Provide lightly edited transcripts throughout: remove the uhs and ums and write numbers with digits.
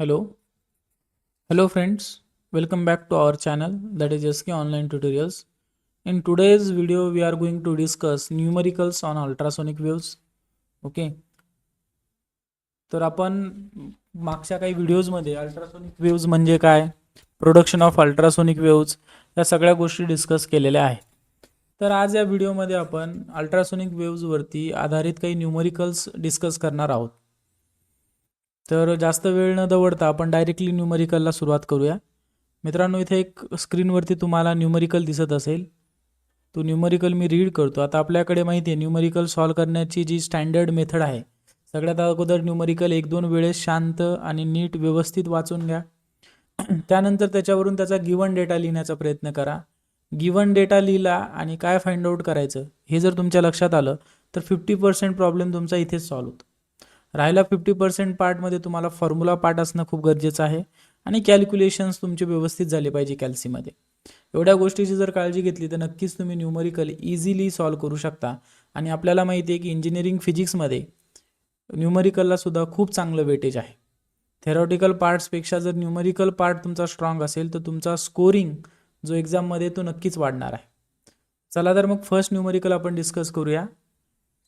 Hello, hello friends. Welcome back to our channel, that is SK Online Tutorials. In today's video, we are going to discuss numericals on ultrasonic waves. Okay. तर आपण मागच्या काही व्हिडिओजमध्ये ultrasonic waves म्हणजे काय, production of ultrasonic waves या सगळ्या गोष्टी discuss केलेल्या आहेत. तर आज या व्हिडिओमध्ये आपण अल्ट्रासोनिक वेव्सवरती आधारित काही न्यूमरिकल्स डिस्कस करणार आहोत. तर जास्त वेळ न दवडता आपण डायरेक्टली न्यूमरिकलला सुरुवात करूया. मित्रांनो, इथे एक स्क्रीनवरती तुम्हाला न्यूमरिकल दिसत असेल. तो न्यूमरिकल मी रीड करतो. आता आपल्याकडे माहिती आहे न्यूमरिकल सॉल्व करण्याची जी स्टँडर्ड मेथड आहे, सगळ्यात अगोदर न्यूमरिकल 1-2 वेळेस शांत आणि नीट व्यवस्थित वाचून घ्या. त्यानंतर त्याच्यावरून त्याचा गिवन डेटा लिहिण्याचा प्रयत्न करा. गिवन डेटा लिहिला आणि काय फाइंड आउट करायचं हे जर तुमच्या लक्षात आलं तर 50% प्रॉब्लेम तुमचा इथेच सॉल्व होतो. राहिला 50% पार्टमध्ये तुम्हाला फॉर्म्युला पार्ट असणं खूप गरजेचं आहे आणि कॅल्क्युलेशन्स तुमचे व्यवस्थित झाले पाहिजे कॅल्सीमध्ये. एवढ्या गोष्टीची जर काळजी घेतली तर नक्कीच तुम्ही न्यूमरिकल इझिली सॉल्व करू शकता. आणि आपल्याला माहिती आहे की इंजिनिअरिंग फिजिक्समध्ये न्यूमरिकलला सुद्धा खूप चांगलं वेटेज आहे. थेरॉटिकल पार्ट्सपेक्षा जर न्यूमरिकल पार्ट तुमचा स्ट्रॉंग असेल तर तुमचा स्कोरिंग जो एक्झाममध्ये तो नक्कीच वाढणार आहे. चला तर मग फर्स्ट न्यूमरिकल आपण डिस्कस करूया.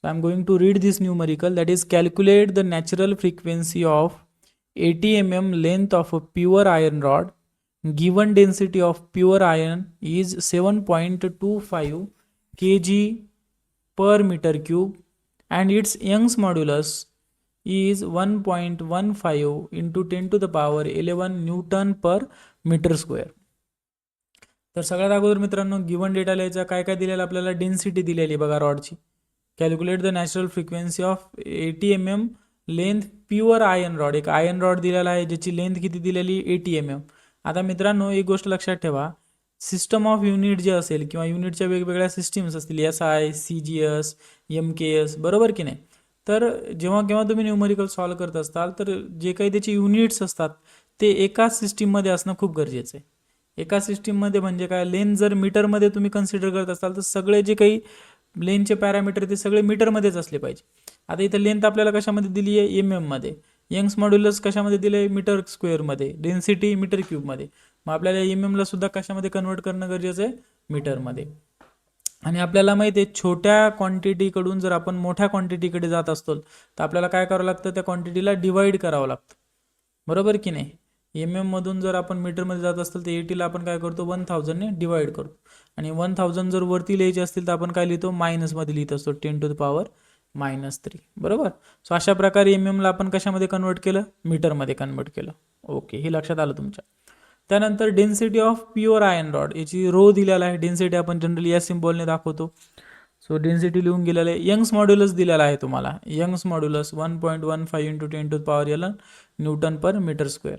So I'm going to read this numerical, that is calculate the natural frequency of 80 mm length of a pure iron rod. Given density of pure iron is 7.25 kg per meter cube and its Young's modulus is 1.15 into 10 to the power 11 Newton per meter square. तर सगळ्यात अगोदर मित्रांनो given data लिहायचा. काय काय दिलेलं आपल्याला, density दिलेली बघा रॉडची. Calculate the natural frequency of 80 mm length pure iron rod. एक आयर्न रॉड दिलेला आहे ज्याची लेंथ किती दिलेली 80 mm. आता मित्रांनो एक गोष्ट लक्षात ठेवा, सिस्टम ऑफ युनिट जे असेल किंवा युनिटच्या वेगवेगळ्या सिस्टीम्स असतील, SI, CGS, MKS, बरोबर की नाही. तर जेव्हा केव्हा तुम्ही न्यूमरिकल सॉल्व करत असताल तर जे काही त्याचे युनिट्स असतात ते एकाच सिस्टीममध्ये असणं खूप गरजेचं आहे. एका सिस्टीममध्ये म्हणजे काय, लेंथ जर मीटरमध्ये तुम्ही कन्सिडर करत असाल तर सगळे जे काही लेंथचे पॅरामीटर ते सगळे मीटरमध्येच असले पाहिजे. आता इथं लेंथ आपल्याला कशामध्ये दिली आहे, MM मध्ये. यंग्स मॉड्युलस कशामध्ये दिलं आहे, मीटर स्क्वेअरमध्ये. डेन्सिटी मीटर क्यूबमध्ये. मग आपल्याला MM ला सुद्धा कशामध्ये कन्वर्ट करणं गरजेचं आहे, मीटरमध्ये. आणि आपल्याला माहिती आहे छोट्या क्वांटिटीकडून जर आपण मोठ्या क्वांटिटीकडे जात असतो तर आपल्याला काय करावं लागतं, त्या क्वांटिटीला डिवाइड करावं लागतं, बरोबर की नाही. MM मधून जर आपण मीटरमध्ये जात असतो तर 80ला आपण काय करतो, 1000 ने डिवाइड करतो. आणि 1000 जर वरती लिहायचे असतील तर आपण काय लिहितो, मायनसमध्ये लिहित असतो, 10 to the power -3, बरोबर. सो अशा प्रकारे MM ला आपण कशामध्ये कन्वर्ट केलं, मीटरमध्ये कन्वर्ट केलं. ओके, हे लक्षात आलं तुमच्या. त्यानंतर density of pure iron rod याची रो दिलेला आहे. डेन्सिटी आपण जनरली या सिम्बॉलने दाखवतो. सो डेन्सिटी लिहून गेलेलं आहे. यंग्स मॉड्युलस दिलेला आहे तुम्हाला. Young's modulus 1.15 into 10 to the power 11 newton per metre square.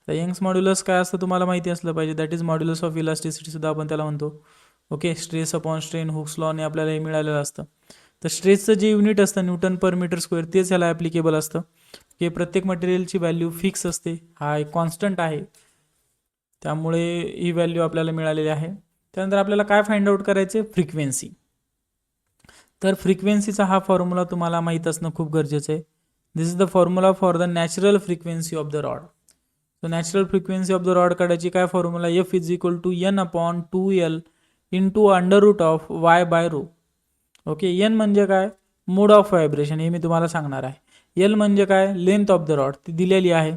तर यंग्स मॉड्युलस काय असतं तुम्हाला माहिती असलं पाहिजे. That is modulus of elasticity सुद्धा आपण त्याला म्हणतो. Okay, stress upon strain, Hooke's लॉने आपल्याला हे मिळालेलं असतं. तर स्ट्रेसचं जे युनिट असतं न्यूटन पर मीटर स्क्वेअर तेच याला ॲप्लिकेबल असतं. की प्रत्येक मटेरियलची व्हॅल्यू फिक्स असते, हा एक कॉन्स्टंट आहे, त्यामुळे ही व्हॅल्यू आपल्याला मिळालेली आहे. त्यानंतर आपल्याला काय फाइंड आउट करायचे, फ्रिक्वेन्सी. तर फ्रिक्वेन्सीचा हा फॉर्म्युला तुम्हाला माहीत असणं खूप गरजेचं आहे. This is the formula for the natural frequency of the rod. So natural frequency of the rod काढायची. काय formula, F is equal to N/2L into under root of Y/ρ. Okay, N म्हणजे काय, मोड ऑफ व्हायब्रेशन, हे मी तुम्हाला सांगणार आहे. L म्हणजे काय, लेंथ ऑफ द रॉड, ती दिलेली आहे.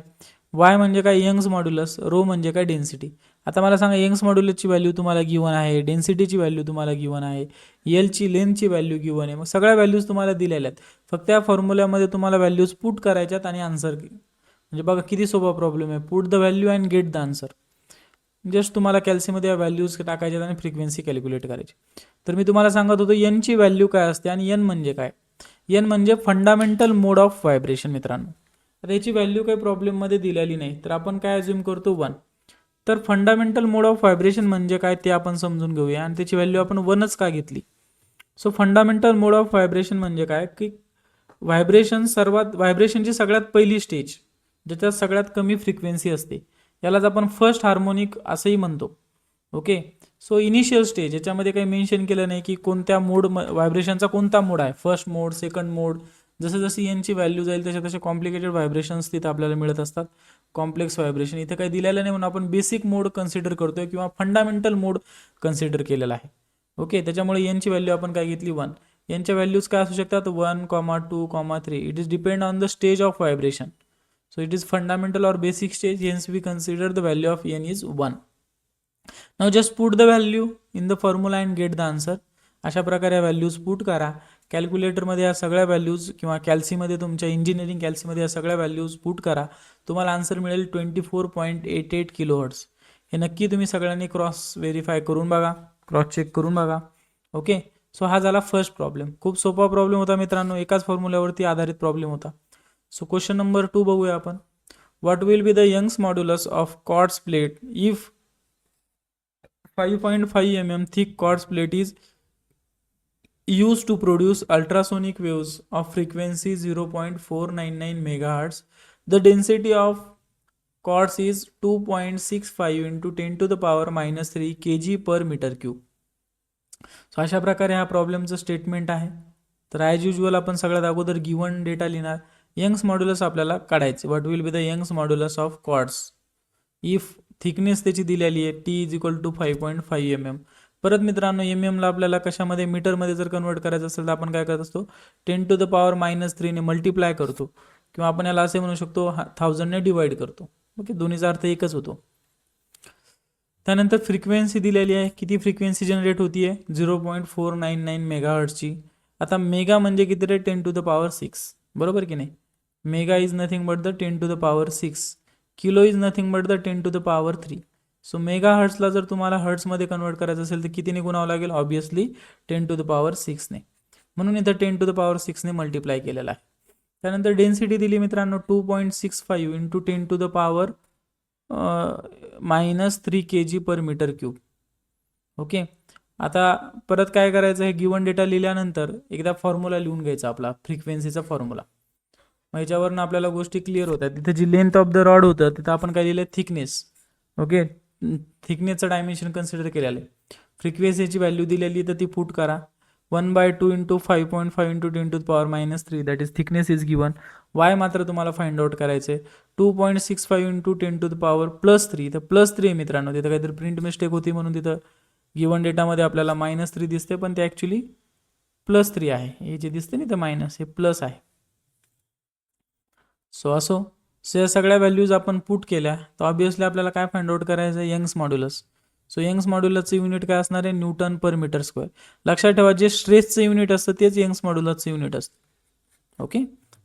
Y म्हणजे काय, यंग्स मॉड्युलस. ρ म्हणजे काय, डेन्सिटी. आता मला सांगा, यंग्स मॉड्युलसची व्हॅल्यू तुम्हाला गिवन आहे, डेन्सिटीची व्हॅल्यू तुम्हाला गिवन आहे, एलची लेंथची व्हॅल्यू गिवन आहे. मग सगळ्या व्हॅल्यूज तुम्हाला दिलेल्या आहेत. फक्त या फॉर्म्युल्यामध्ये तुम्हाला व्हॅल्यूज पुट करायच्यात आणि आन्सर, म्हणजे बघा किती सोपा प्रॉब्लेम आहे. Put the value and get the answer. Just तुम्हाला कॅल्सीमध्ये या व्हॅल्यूज टाकायच्यात आणि फ्रिक्वेन्सी कॅल्क्युलेट करायची. तर मी तुम्हाला सांगत होतो Nची व्हॅल्यू काय असते आणि N म्हणजे काय. N म्हणजे फंडामेंटल मोड ऑफ व्हायब्रेशन मित्रांनो. तर याची व्हॅल्यू काही प्रॉब्लेममध्ये दिलेली नाही, तर आपण काय अज्युम करतो, 1. तर फंडामेंटल मोड ऑफ व्हायब्रेशन म्हणजे काय ते आपण समजून घेऊया आणि त्याची व्हॅल्यू आपण 1च का घेतली. So fundamental mode of vibration म्हणजे काय की व्हायब्रेशनची सगळ्यात पहिली स्टेज ज्याच्यात सगळ्यात कमी फ्रिक्वेन्सी असते यालाच आपण फर्स्ट हार्मोनिक असंही म्हणतो. ओके, सो इनिशियल स्टेज याच्यामध्ये काही मेन्शन केलं नाही की कोणत्या मोड व्हायब्रेशनचा कोणता मोड आहे, फर्स्ट मोड, सेकंड मोड, जसं जशी एनची व्हॅल्यू जाईल तसे तसे कॉम्प्लिकेटेड व्हायब्रेशन्स तिथे आपल्याला मिळत असतात, कॉम्प्लेक्स व्हायब्रेशन. इथे काही दिलेलं नाही म्हणून आपण बेसिक मोड कन्सिडर करतोय किंवा फंडामेंटल मोड कन्सिडर केलेला आहे. ओके, त्याच्यामुळे एनची व्हॅल्यू आपण काय घेतली 1. यांच्या व्हॅल्यूज काय असू शकतात 1, 2, 3. It is depend on the stage of vibration. So it is fundamental or basic stage, hence we consider the value of n is 1. Now just put the value in the formula and get the answer. अशा प्रकारे values put करा. कॅल्क्युलेटरमध्ये या सगळ्या values किंवा कॅल्सीमध्ये तुमच्या engineering कॅल्सीमध्ये या सगळ्या values put करा. तुम्हाला आन्सर मिळेल 24.88 किलोहर्ट्ज. हे नक्की तुम्ही सगळ्यांनी क्रॉस व्हेरीफाय करून बघा, क्रॉस चेक करून बघा. ओके, सो हा झाला फर्स्ट प्रॉब्लेम. खूप सोपा प्रॉब्लेम होता मित्रांनो, एकाच फॉर्म्युल्यावरती आधारित प्रॉब्लेम होता. सो क्वेश्चन नंबर 2 बघूया आपण. What will be the Young's modulus of quartz plate if 5.5 mm thick quartz plate is used to produce ultrasonic waves of frequency 0.499 megahertz. The density of quartz is 2.65 into 10 to the power minus 3 kg per meter cube. So अशा प्रकारे हा प्रॉब्लेमचं statement आहे. तर as usual आपण सगळ्यात अगोदर given data लिहिणार. Young's modulus आपल्याला काढायचे. What will be the Young's modulus of quartz if thickness त्याची दिलेली आहे T is equal to 5.5 mm. परत मित्रांनो ला आपल्याला कशामध्ये मीटरमध्ये जर कन्वर्ट करायचं असेल तर आपण काय करत असतो 10 to the power minus 3 ने मल्टिप्लाय करतो किंवा आपण याला असे म्हणू शकतो 1000 ने डिवाइड करतो. ओके, दोन्हीचा अर्थ एकच होतो. त्यानंतर फ्रिक्वेन्सी दिलेली आहे. किती फ्रिक्वेन्सी जनरेट होती आहे 0.499 मेगाहर्ट्जची. आता मेगा म्हणजे किती रे 10 to the power 6, बरोबर की नाही. Mega is nothing but the 10 to the power 6. Kilo is nothing but the 10 to the power 3. So mega हर्ट्सला जर तुम्हाला हर्ट्समध्ये कन्वर्ट करायचं असेल तर कितीने गुणावं लागेल, ऑब्वियसली 10 to the power 6 ने. म्हणून इथं 10 to the power 6 ने मल्टिप्लाय केलेला आहे. त्यानंतर डेन्सिटी दिली मित्रांनो 2.65 into 10 to the power -3 kg per meter cube. Okay, आता परत काय करायचं, हे गिवन डेटा लिहिल्यानंतर एकदा फॉर्म्युला लिहून घ्यायचा आपला फ्रिक्वेन्सीचा फॉर्म्युला. मग याच्यावरून आपल्याला गोष्टी क्लिअर होतात. तिथे जी लेंथ ऑफ द रॉड होतं तिथं आपण काय लिहिलं थिकनेस. ओके, थिकनेसचं डायमेन्शन कन्सिडर केलेलं आहे. फ्रिक्वेन्सीची व्हॅल्यू दिलेली तर ती पुट करा. 1/2 into 5.5 into 10 to the power -3 that is thickness is given. Y मात्र तुम्हाला फाइंड आउट करायचे 2.65 इंटू 10 to the power +3. इथं +3 आहे मित्रांनो, तिथं काहीतरी प्रिंट मिस्टेक होती म्हणून तिथं गिवन डेटामध्ये आपल्याला -3 दिसते, पण ते ॲक्च्युली +3 आहे. हे जे दिसते ना ते मायनस, हे प्लस आहे. सो असो, सो या सगळ्या व्हॅल्यूज आपण पुट केल्या तर ऑब्वियसली आपल्याला काय फाइंड आउट करायचं आहे यंग्स मॉड्युलस. सो यंग्स मॉड्युलसचं युनिट काय असणार आहे न्यूटन पर मीटर स्क्वेअर. लक्षात ठेवा जे स्ट्रेसचं युनिट असतं तेच यंग्स मॉड्युलसचं युनिट असतं. Okay,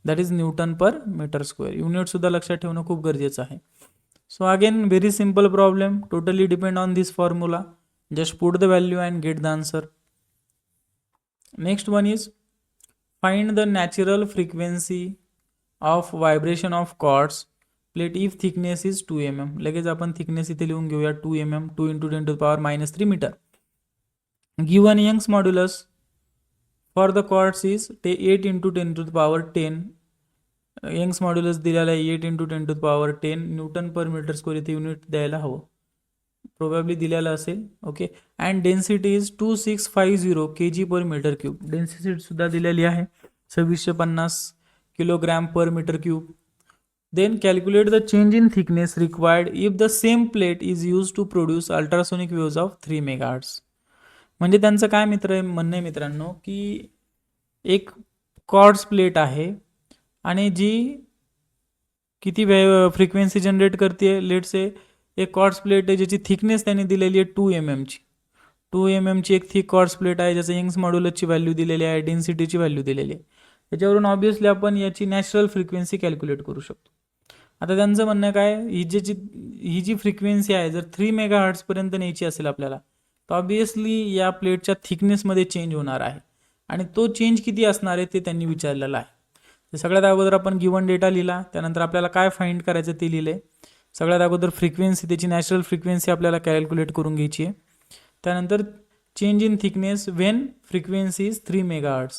that is newton per metre square. Unit सुद्धा लक्षात ठेवणं खूप गरजेचं आहे. So again very simple problem, totally depend on this formula. Just put the value and get the answer. Next one is find the natural frequency of vibration of quartz plate if thickness is 2 mm. लगेच आपण thickness इथे लिहून घेऊया 2 mm, 2 into 10 to the power -3 metre. Given Young's modulus for the quartz is 8 into 10 to the power 10. Young's modulus दिलेला आहे 8 into 10 to the power 10 newton per metre square. इथे unit द्यायला हवं, प्रोबॅबली दिलेलं असेल. Okay, and density is 2650 kg per meter cube. Density सुद्धा दिलेली आहे 2650 kilogram per metre cube. Then calculate the change in thickness required if the same plate is used to produce ultrasonic waves of 3 megahertz. म्हणजे त्यांचं काय म्हणणं आहे मित्रांनो की एक क्वार्ट्ज प्लेट आहे आणि जी किती फ्रिक्वेन्सी जनरेट करते. लेट से एक क्वार्ट्ज प्लेट आहे ज्याची थिकनेस त्यांनी दिलेली आहे 2 mm ची. 2 mm ची एक थिक क्वार्ट्ज प्लेट आहे ज्याचं यंग्स मॉड्युलसची व्हॅल्यू दिलेली आहे, डेन्सिटीची व्हॅल्यू दिलेली आहे. त्याच्यावरून ऑब्वियसली आपण याची नॅचरल फ्रिक्वेन्सी कॅल्क्युलेट करू शकतो. आता त्यांचं म्हणणं काय, ही जी फ्रिक्वेन्सी आहे जर 3 मेगाहर्ट्जपर्यंत न्यायची असेल आपल्याला तर ऑब्वियसली या प्लेटच्या थिकनेसमध्ये चेंज होणार आहे आणि तो चेंज किती असणार आहे ते त्यांनी विचारलेलं आहे. तर सगळ्यात अगोदर आपण गिवन डेटा लिहिला, त्यानंतर आपल्याला काय फाइंड करायचं ते लिहिले. सगळ्यात अगोदर फ्रिक्वेन्सी, त्याची नॅचरल फ्रिक्वेन्सी आपल्याला कॅल्क्युलेट करून घ्यायची आहे. त्यानंतर change in thickness when frequency is 3 megahertz.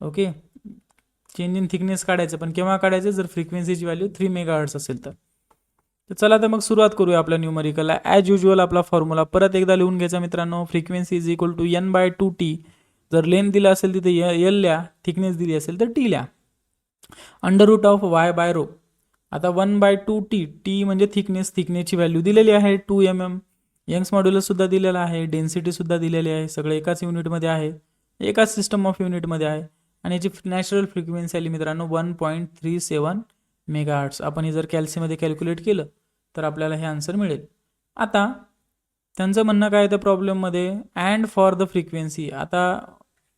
Okay, change in thickness काढायचं, पण केव्हा काढायचं जर फ्रिक्वेन्सीची व्हॅल्यू 3 मेगाहर्ट्ज असेल तर. चला तर मग सुरुवात करूया आपल्या न्यूमरिकलला. ॲज युजल आपला फॉर्म्युला परत एकदा लिहून घ्यायचा मित्रांनो. Frequency is equal to n/2t. जर लेंथ दिला असेल तिथे L लिहा, थिकनेस दिली असेल तर T लिहा. Under root of Y by rho. आता 1/2t, टी म्हणजे थिकनेसची व्हॅल्यू दिलेली आहे 2 mm. यंग्स मॉड्युलस सुद्धा दिलेला आहे, डेन्सिटी सुद्धा दिलेली आहे, सगळे एकाच युनिटमध्ये आहे, एकाच सिस्टम ऑफ युनिटमध्ये आहे. आणि याची नॅचरल फ्रिक्वेन्सी आली मित्रांनो 1.37 मेगाहर्ट्स. आपण हे जर कॅल्सीमध्ये कॅल्क्युलेट केलं तर आपल्याला हे आन्सर मिळेल. आता त्यांचं म्हणणं काय त्या प्रॉब्लेममध्ये, अँड फॉर द फ्रिक्वेन्सी. आता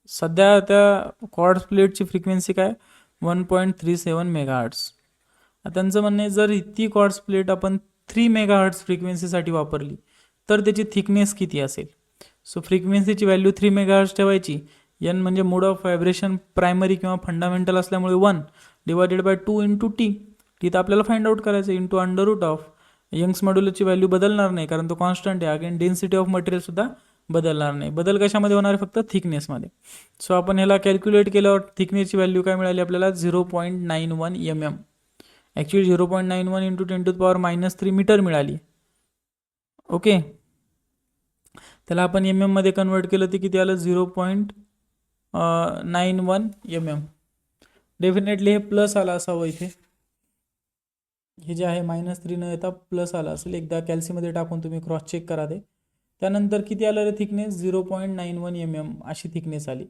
सध्या त्या कॉर्ड प्लेटची फ्रिक्वेन्सी काय 1.37 मेगाहर्ट्स. त्यांचं म्हणणं आहे जर ती कॉर्ड्स प्लेट आपण 3 मेगाहर्ट्स फ्रिक्वेन्सीसाठी वापरली तर त्याची थिकनेस किती असेल. सो फ्रिक्वेन्सीची व्हॅल्यू 3 मेगाहर्ट्स ठेवायची. एन म्हणजे मोड ऑफ व्हायब्रेशन प्रायमरी किंवा फंडामेंटल असल्यामुळे 1 divided by 2 into T. T तर आपल्याला फाइंड आउट करायचं into under root of. Young's मॉड्युलसची व्हॅल्यू बदलणार नाही कारण तो कॉन्स्टंट आहे. अगेन डेन्सिटी ऑफ मटेरियल सुद्धा बदलणार नाही. बदल कशामध्ये होणार आहे, फक्त थिकनेसमध्ये. सो आपण ह्याला कॅल्क्युलेट केल्यावर थिकनेसची व्हॅल्यू काय मिळाली आपल्याला 0.91 mm. ॲक्च्युली 0.91 इंटू 10⁻³ मीटर मिळाली. ओके, त्याला आपण एम एममध्ये कन्वर्ट केलं ते किती आलं 0.91 mm. डेफिनेटली हे प्लस आला असावं इथे. हे जे आहे -3 न येता प्लस आला असेल. एकदा कॅल्सीमध्ये टाकून तुम्ही क्रॉस चेक करा ते. त्यानंतर किती आलं रे थिकनेस 0.91 mm अशी थिकनेस आली.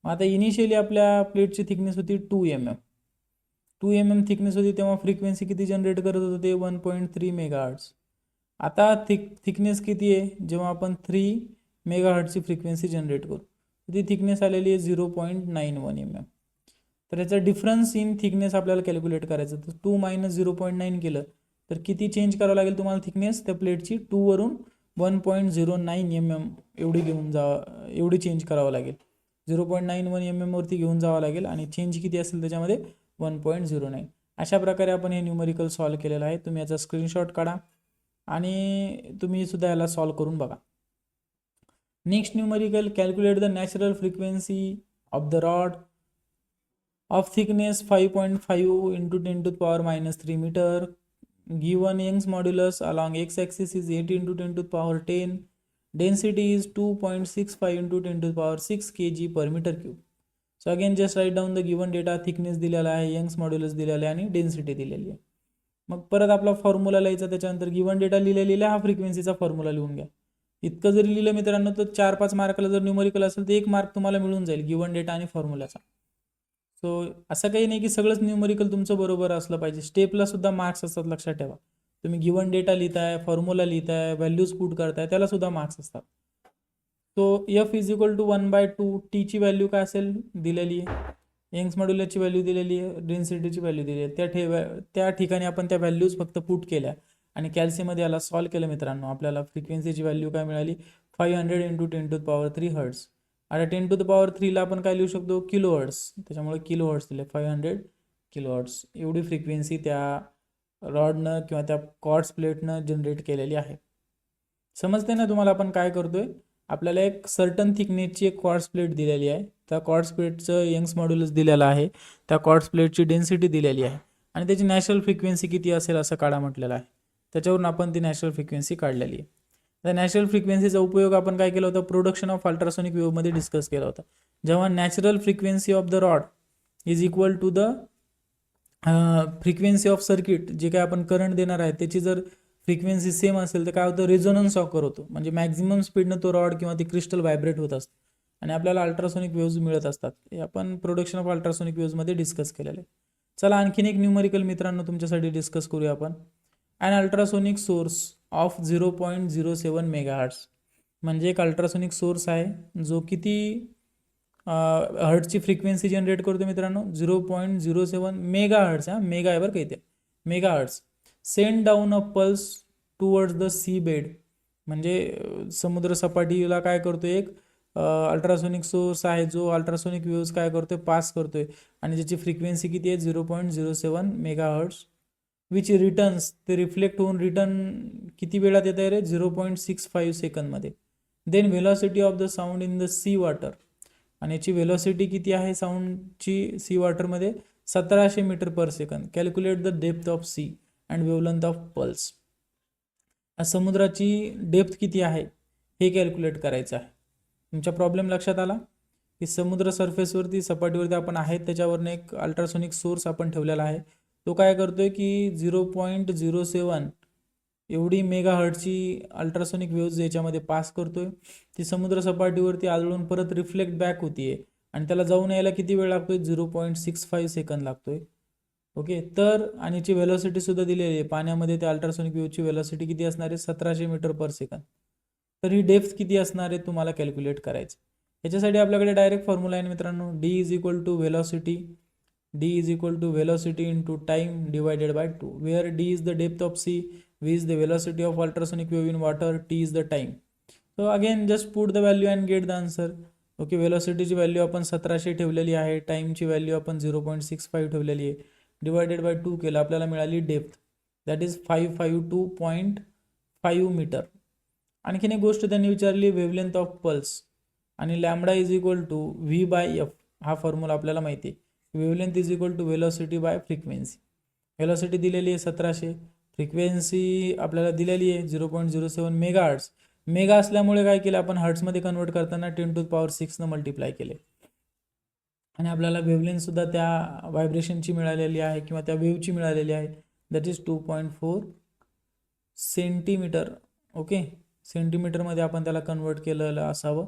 आता इनिशियली आपल्या प्लेटची थिकनेस होती 2 mm. 2 mm थिकनेस होती तेव्हा फ्रिक्वेन्सी किती जनरेट करत होतं ते 1.3 मेगाहर्ट्स. आता थिकनेस किती आहे जेव्हा आपण 3 मेगाहर्ट्सची फ्रिक्वेन्सी जनरेट करू, ती थिकनेस आलेली आहे 0.91 mm. तर याचा डिफरन्स इन थिकनेस आपल्याला कॅल्क्युलेट करायचं. तर 2 - 0.9 केलं तर किती चेंज करावं लागेल तुम्हाला थिकनेस त्या प्लेटची, 2 वरून 1.09 mm एवढी चेंज करावं लागेल. 0.91 mm वरती घेऊन जावं लागेल आणि चेंज किती असेल त्याच्यामध्ये 1.09. अशा प्रकारे आपण हे न्यूमरिकल सॉल्व्ह केलेलं आहे. तुम्ही याचा स्क्रीनशॉट काढा आणि तुम्ही सुद्धा याला सॉल्व्ह करून बघा. Next numerical, calculate the natural frequency of the rod of thickness 5.5 into 10⁻³ meter. Given Young's modulus along x-axis is 8 into 10⁻10. Density is 2.65 into 10⁻6 kg per meter cube. So again just write down the given data. thickness दिलेला आहे, Young's modulus दिलेला आहे आणि density दिलेली आहे. मग परत आपला फॉर्म्युला लिहायचा. त्याच्यानंतर गिवन डेटा लिहिलेला हा फ्रिक्वेन्सीचा फॉर्म्युला लिहून घ्या. इतकं जरी लिहिलं मित्रांनो तर 4-5 मार्काला जर न्यूमरिकल असेल तर 1 मार्क तुम्हाला मिळून जाईल गिवन डेटा आणि फॉर्म्युलाचा. सो असं काही नाही की सगळंच न्यूमरिकल तुमचं बरोबर असलं पाहिजे. स्टेपला सुद्धा मार्क्स असतात, लक्षात ठेवा. तुम्ही गिवन डेटा लिहिताय, फॉर्म्युला लिहिताय, व्हॅल्यूज पुट करताय, त्याला सुद्धा मार्क्स असतात. So F is equal to 1/2. टीची व्हॅल्यू काय असेल दिलेली आहे, यंग्स मॉड्युलसची व्हॅल्यू दिलेली आहे, डेन्सिटीची व्हॅल्यू दिलेली आहे. त्या ठिकाणी आपण त्या व्हॅल्यूज फक्त पुट केल्या आणि कॅल्सीमध्ये याला सॉल्व्ह केलं मित्रांनो. आपल्याला फ्रिक्वेन्सीची व्हॅल्यू काय मिळाली 500 इंटू 10⁻³ हर्ट्स. आता 10⁻³ ला आपण काय लिहू शकतो किलो हर्ट्स, त्याच्यामुळे किलो हर्ट्स दिले 500 किलो हर्ट्स. एवढी फ्रिक्वेन्सी त्या रॉडनं किंवा त्या कॉर्ड्स प्लेटनं जनरेट केलेली आहे. समजते ना तुम्हाला आपण काय करतोय. आपल्याला एक सर्टन थिकनेसची एक कॉर्ड्स प्लेट दिलेली आहे. त्या कॉर्ड्स प्लेटचं यंग्स मॉड्युलस दिलेलं आहे, त्या कॉर्ड्स प्लेटची डेन्सिटी दिलेली आहे आणि त्याची नॅचरल फ्रिक्वेन्सी किती असेल असं काढा म्हटलेलं आहे. त्याच्यावरून आपण ती नॅचरल फ्रिक्वेन्सी काढलेली आहे. त्या नॅचरल फ्रिक्वेन्सीचा उपयोग आपण काय केला होता, प्रोडक्शन ऑफ अल्ट्रासोनिक वेव्हमध्ये डिस्कस केला होता. जेव्हा natural frequency of the rod is equal to the frequency of circuit, जे काय आपण करंट देणार आहे त्याची जर फ्रिक्वेन्सी सेम असेल तर काय होतं, रेझोनन्स ऑकर होतो. म्हणजे मॅक्झिमम स्पीडनं तो रॉड किंवा ती क्रिस्टल व्हायब्रेट होत असतं आणि आपल्याला अल्ट्रासोनिक वेव्ज मिळत असतात. हे आपण प्रोडक्शन ऑफ अल्ट्रासोनिक वेव्जमध्ये डिस्कस केलेलं आहे. चला आणखीन एक न्यूमरिकल मित्रांनो तुमच्यासाठी डिस्कस करूया आपण. And ultrasonic source of 0.07 megahertz. म्हणजे एक अल्ट्रासोनिक सोर्स आहे जो किती हर्ट्सची फ्रिक्वेन्सी जनरेट करतो मित्रांनो 0.07 मेगाहर्ट्स. मेगा आहे बरं का इथे, megahertz. Send down a pulse towards the sea bed. म्हणजे समुद्र सपाटीला काय करतोय, एक अल्ट्रासोनिक सोर्स आहे जो अल्ट्रासोनिक वेव्स काय करतोय, पास करतोय आणि ज्याची फ्रिक्वेन्सी किती आहे 0.07 मेगाहर्ट्स. विच रिटर्न्स, ते रिफ्लेक्ट होऊन रिटर्न किती वेळात येत आहे रे 0.65 सेकंदमध्ये. Then velocity of the sound in the sea water. आणि याची व्हेलॉसिटी किती आहे साऊंडची सी वॉटरमध्ये 1700 meter per second. Calculate the depth of sea and wavelength of pulse. समुद्राची डेप्थ किती आहे हे कॅल्क्युलेट करायचं आहे. तुमचा प्रॉब्लेम लक्षात आला. की समुद्र सरफेसवरती सपाटीवरती आपण आहेत त्याच्यावरनं एक अल्ट्रासोनिक सोर्स आपण ठेवलेला आहे. तो काय करतोय की 0.07 एवढी मेगा हर्टची अल्ट्रासोनिक वेव्ज याच्यामध्ये पास करतोय. ती समुद्र सपाटीवरती आदळून परत रिफ्लेक्ट बॅक होतीये आणि त्याला जाऊन यायला किती वेळ लागतोय? 0.65 सेकंद लागतोय. ओके, तर आणि याची व्हेलॉसिटी सुद्धा दिलेली आहे. पाण्यामध्ये त्या अल्ट्रासोनिक वेव्हची व्हेलॉसिटी किती असणार आहे? 1700 मीटर पर सेकंद. तर ही डेप्थ किती असणार आहे तुम्हाला कॅल्क्युलेट करायचं. याच्यासाठी आपल्याकडे डायरेक्ट फॉर्म्युला आहे मित्रांनो. D is equal to velocity, D is equal to velocity into time divided by 2, where D is the depth of sea, v is the velocity of ultrasonic wave in water, t is the time. So again just put the value and get the answer. Okay, वेलोसिटीची value आपण 1700 ठेवलेली आहे, टाईमची value आपण 0.65 ठेवलेली आहे, divided by 2 केलं, आपल्याला मिळाली डेप्थ, दॅट इज 552.5 मीटर. आणखीन एक गोष्ट त्यांनी विचारली, वेवलेंथ ऑफ पल्स, आणि lambda is equal to V by F. हा फॉर्म्युला आपल्याला माहिती आहे. Wavelength is equal to velocity by frequency. Velocity दिलेली आहे 1700, फ्रिक्वेन्सी आपल्याला दिलेली आहे 0.07 मेगा हर्ट्स. मेगा असल्यामुळे काय केलं आपण, हर्ट्समध्ये कन्वर्ट करताना 10⁶ मल्टिप्लाय केले, आणि आपल्याला वेवलेंथ सुद्धा त्या व्हायब्रेशनची मिळालेली आहे किंवा त्या वेव्हची मिळालेली आहे, दॅट इज 2.4 सेंटीमीटर. ओके, सेंटीमीटरमध्ये आपण त्याला कन्वर्ट केलेलं असावं,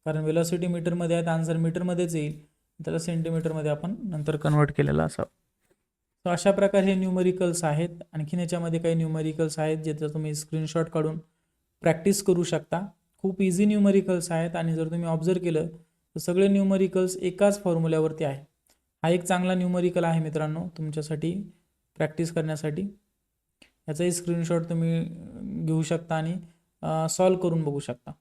कारण वेलोसिटी मीटरमध्ये आहे, आन्सर मीटरमध्येच येईल, त्याला सेंटीमीटरमध्ये आपण नंतर कन्वर्ट केलेलं असावं. तर अशा प्रकारे हे न्यूमरिकल्स आहेत. आणखीन याच्यामध्ये काही न्यूमरिकल्स आहेत ज्याचा तुम्ही स्क्रीनशॉट काढून प्रॅक्टिस करू शकता. खूप इझी न्यूमरिकल्स आहेत, आणि जर तुम्ही ऑब्झर्व केलं तर सगळे न्यूमरिकल्स एकाच फॉर्म्युल्यावरती आहे. हा एक चांगला न्यूमरिकल आहे मित्रांनो तुमच्यासाठी प्रॅक्टिस करण्यासाठी. याचाही स्क्रीनशॉट तुम्ही घेऊ शकता आणि सॉल्व करून बघू शकता.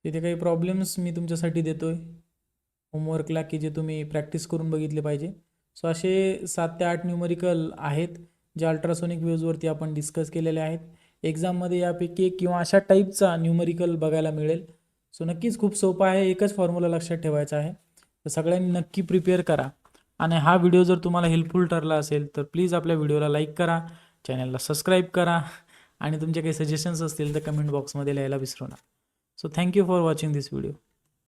तिथे काही प्रॉब्लेम्स मी तुमच्यासाठी देतोय होमवर्कला की जे तुम्ही प्रॅक्टिस करून बघितले पाहिजे. सो असे 7 ते 8 न्यूमरिकल आहेत जे अल्ट्रासोनिक वेव्हजवरती आपण डिस्कस केलेले आहेत. एक्झाममध्ये यापैकी एक किंवा अशा टाईपचा न्यूमरिकल बघायला मिळेल. सो नक्कीच खूप सोपा आहे, एकच फॉर्म्युला लक्षात ठेवायचा आहे. तर सगळ्यांनी नक्की प्रिपेअर करा, आणि हा व्हिडिओ जर तुम्हाला हेल्पफुल ठरला असेल तर प्लीज आपल्या व्हिडिओला लाईक करा, चॅनलला सबस्क्राईब करा, आणि तुमचे काही सजेशन्स असतील तर कमेंट बॉक्समध्ये लिहायला विसरू नका. So thank you for watching this video.